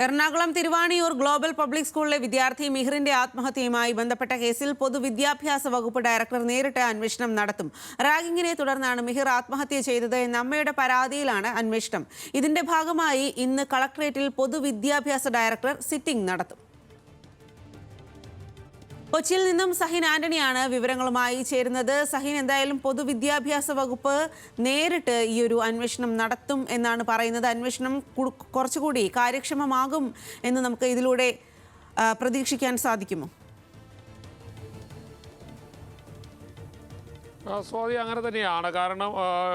Ernakulam Thiruvaniyoor global public സ്കൂളിലെ വിദ്യാർത്ഥി മിഹിറിന്റെ ആത്മഹത്യയുമായി ബന്ധപ്പെട്ട കേസിൽ പൊതുവിദ്യാഭ്യാസ വകുപ്പ് ഡയറക്ടർ നേരിട്ട് അന്വേഷണം നടത്തും. റാഗിങ്ങിനെ തുടർന്നാണ് മിഹിർ ആത്മഹത്യ ചെയ്തത് എന്ന അമ്മയുടെ പരാതിയിലാണ് അന്വേഷണം. ഇതിന്റെ ഭാഗമായി ഇന്ന് കളക്ടറേറ്റിൽ പൊതുവിദ്യാഭ്യാസ ഡയറക്ടർ സിറ്റിംഗ് നടത്തും. കൊച്ചിയിൽ നിന്നും സഹിൻ ആന്റണിയാണ് വിവരങ്ങളുമായി ചേരുന്നത്. സഹിൻ, എന്തായാലും പൊതുവിദ്യാഭ്യാസ വകുപ്പ് നേരിട്ട് ഈ ഒരു അന്വേഷണം നടത്തും എന്നാണ് പറയുന്നത്. അന്വേഷണം കുറച്ചുകൂടി കാര്യക്ഷമമാകും എന്ന് നമുക്ക് ഇതിലൂടെ പ്രതീക്ഷിക്കാൻ സാധിക്കുമോ? സ്വാതി, അങ്ങനെ തന്നെയാണ്. കാരണം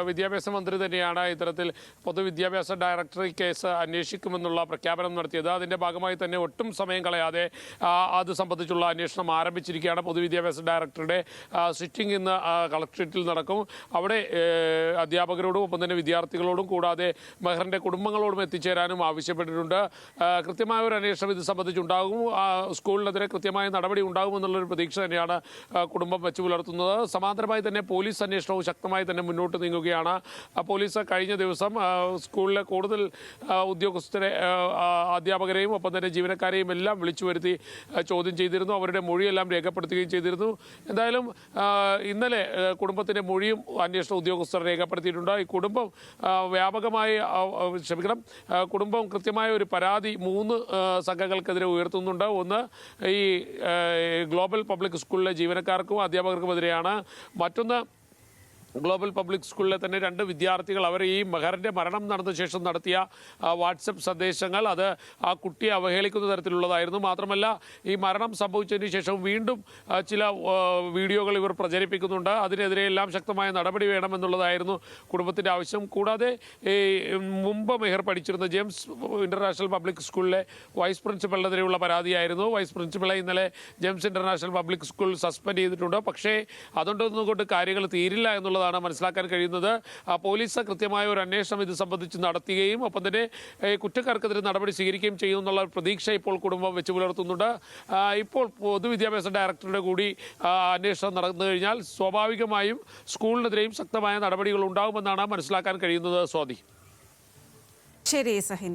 വിദ്യാഭ്യാസ മന്ത്രി തന്നെയാണ് ഇത്തരത്തിൽ പൊതുവിദ്യാഭ്യാസ ഡയറക്ടർ കേസ് അന്വേഷിക്കുമെന്നുള്ള പ്രഖ്യാപനം നടത്തിയത്. അതിൻ്റെ ഭാഗമായി തന്നെ ഒട്ടും സമയം കളയാതെ അത് സംബന്ധിച്ചുള്ള അന്വേഷണം ആരംഭിച്ചിരിക്കുകയാണ്. പൊതുവിദ്യാഭ്യാസ ഡയറക്ടറുടെ സിറ്റിംഗ് ഇന്ന് കളക്ട്രേറ്റിൽ നടക്കും. അവിടെ അധ്യാപകരോടും ഒപ്പം തന്നെ വിദ്യാർത്ഥികളോടും കൂടാതെ മെഹറിൻ്റെ കുടുംബങ്ങളോടും എത്തിച്ചേരാനും ആവശ്യപ്പെട്ടിട്ടുണ്ട്. കൃത്യമായ ഒരു അന്വേഷണം ഇത് സംബന്ധിച്ചുണ്ടാകും. സ്കൂളിനെതിരെ കൃത്യമായ നടപടി ഉണ്ടാകുമെന്നുള്ളൊരു പ്രതീക്ഷ തന്നെയാണ് കുടുംബം വെച്ചു പുലർത്തുന്നത്. സമാന്തരമായി തന്നെ പോലീസ് അന്വേഷണവും ശക്തമായി തന്നെ മുന്നോട്ട് നീങ്ങുകയാണ്. പോലീസ് കഴിഞ്ഞ ദിവസം സ്കൂളിലെ കൂടുതൽ ഉദ്യോഗസ്ഥരെ, അധ്യാപകരെയും ഒപ്പം തന്നെ ജീവനക്കാരെയും എല്ലാം വിളിച്ചു വരുത്തി ചോദ്യം ചെയ്തിരുന്നു. അവരുടെ മൊഴിയെല്ലാം രേഖപ്പെടുത്തുകയും ചെയ്തിരുന്നു. എന്തായാലും ഇന്നലെ കുടുംബത്തിൻ്റെ മൊഴിയും അന്വേഷണ ഉദ്യോഗസ്ഥർ രേഖപ്പെടുത്തിയിട്ടുണ്ട്. ഈ കുടുംബം വ്യാപകമായി കുടുംബം കൃത്യമായ ഒരു പരാതി 3 സംഘങ്ങൾക്കെതിരെ ഉയർത്തുന്നുണ്ട്. ഒന്ന്, ഈ ഗ്ലോബൽ പബ്ലിക് സ്കൂളിലെ ജീവനക്കാർക്കും അധ്യാപകർക്കുമെതിരെയാണ്. മറ്റൊന്ന്, ഗ്ലോബൽ പബ്ലിക് സ്കൂളിലെ തന്നെ 2 വിദ്യാർത്ഥികൾ അവർ ഈ മെഹറിൻ്റെ മരണം നടന്ന ശേഷം നടത്തിയ വാട്സപ്പ് സന്ദേശങ്ങൾ അത് ആ കുട്ടിയെ അവഹേളിക്കുന്ന തരത്തിലുള്ളതായിരുന്നു. മാത്രമല്ല, ഈ മരണം സംഭവിച്ചതിന് ശേഷം വീണ്ടും ചില വീഡിയോകൾ ഇവർ പ്രചരിപ്പിക്കുന്നുണ്ട്. അതിനെതിരെയെല്ലാം ശക്തമായ നടപടി വേണമെന്നുള്ളതായിരുന്നു കുടുംബത്തിൻ്റെ ആവശ്യം. കൂടാതെ ഈ മുമ്പ് മെഹർ പഠിച്ചിരുന്ന ജെയിംസ് ഇൻ്റർനാഷണൽ പബ്ലിക് സ്കൂളിലെ വൈസ് പ്രിൻസിപ്പലിനെതിരെയുള്ള പരാതിയായിരുന്നു. വൈസ് പ്രിൻസിപ്പളെ ഇന്നലെ James international public school suspend ചെയ്തിട്ടുണ്ട്. പക്ഷേ അതുകൊണ്ടൊന്നും കൊണ്ട് കാര്യങ്ങൾ തീരില്ല എന്നുള്ളത് മനസ്സിലാക്കാൻ കഴിയുന്നത്. പോലീസ് കൃത്യമായ ഒരു അന്വേഷണം ഇത് സംബന്ധിച്ച് നടത്തുകയും ഒപ്പം തന്നെ കുറ്റക്കാർക്കെതിരെ നടപടി സ്വീകരിക്കുകയും ചെയ്യുമെന്നുള്ള പ്രതീക്ഷ ഇപ്പോൾ കുടുംബം വെച്ച് പുലർത്തുന്നുണ്ട്. ഇപ്പോൾ പൊതുവിദ്യാഭ്യാസ ഡയറക്ടറുടെ കൂടി അന്വേഷണം നടന്നു കഴിഞ്ഞാൽ സ്വാഭാവികമായും സ്കൂളിനെതിരെയും ശക്തമായ നടപടികൾ ഉണ്ടാകുമെന്നാണ് മനസ്സിലാക്കാൻ കഴിയുന്നത്. സ്വാതി. ശരി സഹിൻ.